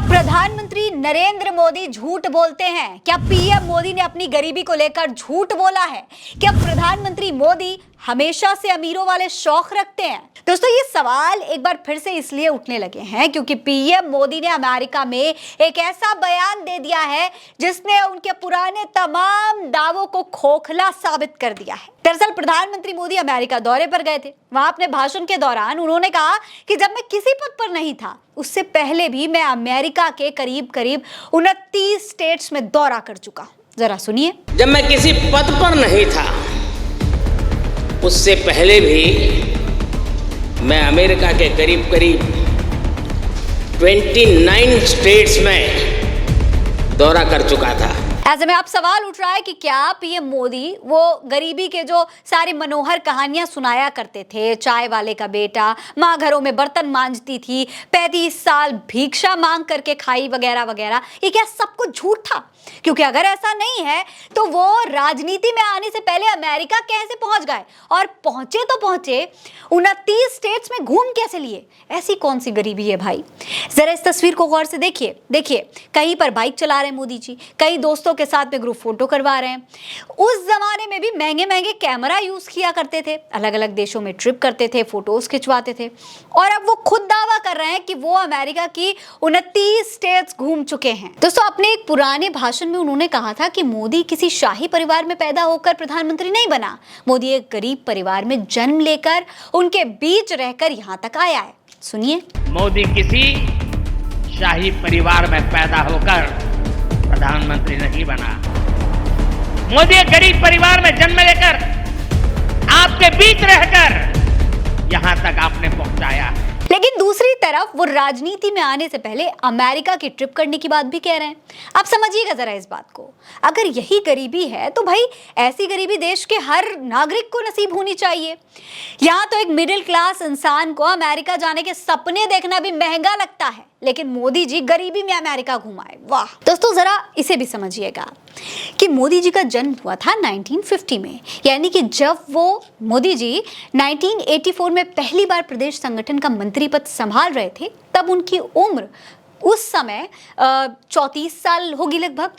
प्रधानमंत्री नरेंद्र मोदी झूठ बोलते हैं क्या? पीएम मोदी ने अपनी गरीबी को लेकर झूठ बोला है क्या? प्रधानमंत्री मोदी हमेशा से अमीरों वाले शौक रखते हैं? दोस्तों, ये सवाल एक बार फिर से इसलिए उठने लगे हैं क्योंकि पीएम मोदी ने अमेरिका में एक ऐसा बयान दे दिया है जिसने उनके पुराने तमाम दावों को खोखला साबित कर दिया है। दरअसल प्रधानमंत्री मोदी अमेरिका दौरे पर गए थे। वहां अपने भाषण के दौरान उन्होंने कहा कि जब मैं किसी पद पर नहीं था उससे पहले भी मैं अमेरिका के करीब 29 स्टेट्स में दौरा कर चुका हूं। जरा सुनिए। जब मैं किसी पद पर नहीं था उससे पहले भी मैं अमेरिका के करीब 29 स्टेट्स में दौरा कर चुका था। ऐसे में अब सवाल उठ रहा है कि क्या पीएम मोदी वो गरीबी के जो सारी मनोहर कहानियां सुनाया करते थे, चाय वाले का बेटा, माँ घरों में बर्तन मांजती थी, 35 साल भिक्षा मांग करके खाई वगैरह वगैरह, ये क्या सब कुछ झूठ था? क्योंकि अगर ऐसा नहीं है तो वो राजनीति में आने से पहले अमेरिका कैसे पहुंच गए? और पहुंचे तो पहुंचे, 29 स्टेट्स में घूम कैसे लिए? ऐसी कौन सी गरीबी है भाई? जरा इस तस्वीर को गौर से देखिए, कहीं पर बाइक चला रहे मोदी जी, कई दोस्तों के साथ में ग्रुप फोटो करवा रहे हैं। उस जमाने में भी महंगे महंगे कैमरा यूज किया करते थे, अलग अलग देशों में ट्रिप करते थे, फोटोज खिंचवाते थे, और अब वो खुद दावा कर रहे हैं कि वो अमेरिका की 29 स्टेट्स घूम चुके हैं। दोस्तों, अपने एक पुराने भाषण में उन्होंने कहा था कि मोदी किसी शाही परिवार में पैदा होकर प्रधानमंत्री नहीं बना, मोदी एक गरीब परिवार में जन्म लेकर उनके बीच रहकर यहां तक आया है। सुनिए। मोदी किसी शाही परिवार में पैदा होकर प्रधानमंत्री नहीं बना, मोदी एक गरीब परिवार में जन्म लेकर आपके बीच रहकर यहां तक आपने पहुंचाया है। लेकिन दूसरी तरफ वो राजनीति में आने से पहले अमेरिका की ट्रिप करने की बात भी कह रहे हैं। आप समझिएगा जरा इस बात को। अगर यही गरीबी है तो भाई ऐसी गरीबी देश के हर नागरिक को नसीब होनी चाहिए। यहाँ तो एक मिडिल क्लास इंसान को अमेरिका जाने के सपने देखना भी महंगा लगता है, लेकिन मोदी जी गरीबी में अमेरिका घुमाए। वाह। दोस्तों, जरा इसे भी समझिएगा कि मोदी जी का जन्म हुआ था 1950 में, यानी कि जब वो मोदी जी 1984 में पहली बार प्रदेश संगठन का मंत्री पद संभाल रहे थे, तब उनकी उम्र उस समय 34 साल होगी लगभग।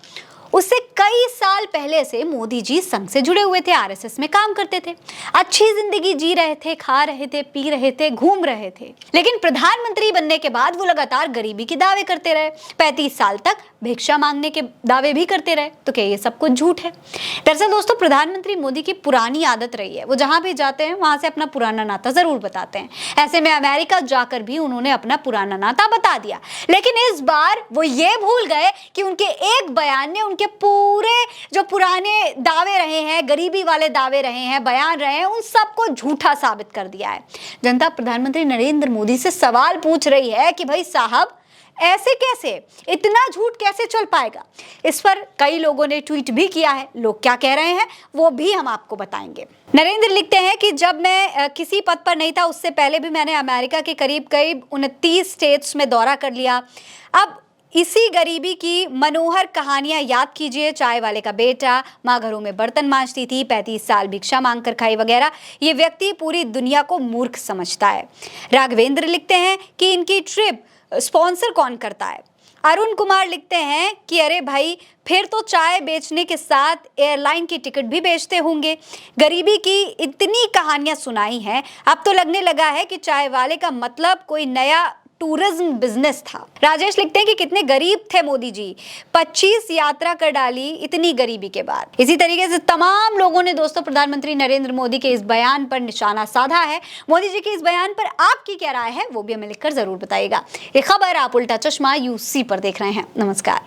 उससे कई साल पहले से मोदी जी संघ से जुड़े हुए थे, आरएसएस में काम करते थे, अच्छी जिंदगी जी रहे थे, खा रहे थे, पी रहे थे, घूम रहे थे। लेकिन प्रधानमंत्री बनने के बाद वो लगातार गरीबी के दावे करते रहे, 35 साल तक भिक्षा मांगने के दावे भी करते रहे। तो क्या ये सब कुछ झूठ है? दरअसल दोस्तों, प्रधानमंत्री मोदी की पुरानी आदत रही है, वो जहां भी जाते हैं वहां से अपना पुराना नाता जरूर बताते हैं। ऐसे में अमेरिका जाकर भी उन्होंने अपना पुराना नाता बता दिया, लेकिन इस बार वो ये भूल गए कि उनके एक बयान ने के पूरे जो पुराने दावे रहे हैं, गरीबी वाले दावे रहे हैं, बयान रहे हैं, उन सबको झूठा साबित कर दिया है। जनता प्रधानमंत्री नरेंद्र मोदी से सवाल पूछ रही है कि भाई साहब, ऐसे कैसे, इतना झूठ कैसे चल पाएगा? इस पर कई लोगों ने ट्वीट भी किया है। लोग क्या कह रहे हैं वो भी हम आपको बताएंगे। नरेंद्र लिखते हैं कि जब मैं किसी पद पर नहीं था उससे पहले भी मैंने अमेरिका के करीब 29 स्टेट्स में दौरा कर लिया। अब इसी गरीबी की मनोहर कहानियां याद कीजिए, चाय वाले का बेटा, माँ घरों में बर्तन मांजती थी, 35 साल भिक्षा मांग कर खाई वगैरह। ये व्यक्ति पूरी दुनिया को मूर्ख समझता है। राघवेंद्र लिखते हैं कि इनकी ट्रिप स्पॉन्सर कौन करता है। अरुण कुमार लिखते हैं कि अरे भाई, फिर तो चाय बेचने के साथ एयरलाइन की टिकट भी बेचते होंगे। गरीबी की इतनी कहानियां सुनाई हैं, अब तो लगने लगा है कि चाय वाले का मतलब कोई नया टूरिज्म बिजनेस था। राजेश लिखते हैं कि कितने गरीब थे मोदी जी, 25 यात्रा कर डाली इतनी गरीबी के बाद। इसी तरीके से तमाम लोगों ने दोस्तों प्रधानमंत्री नरेंद्र मोदी के इस बयान पर निशाना साधा है। मोदी जी के इस बयान पर आपकी क्या राय है वो भी हमें लिखकर जरूर बताइएगा। ये खबर आप उल्टा चश्मा यूसी पर देख रहे हैं। नमस्कार।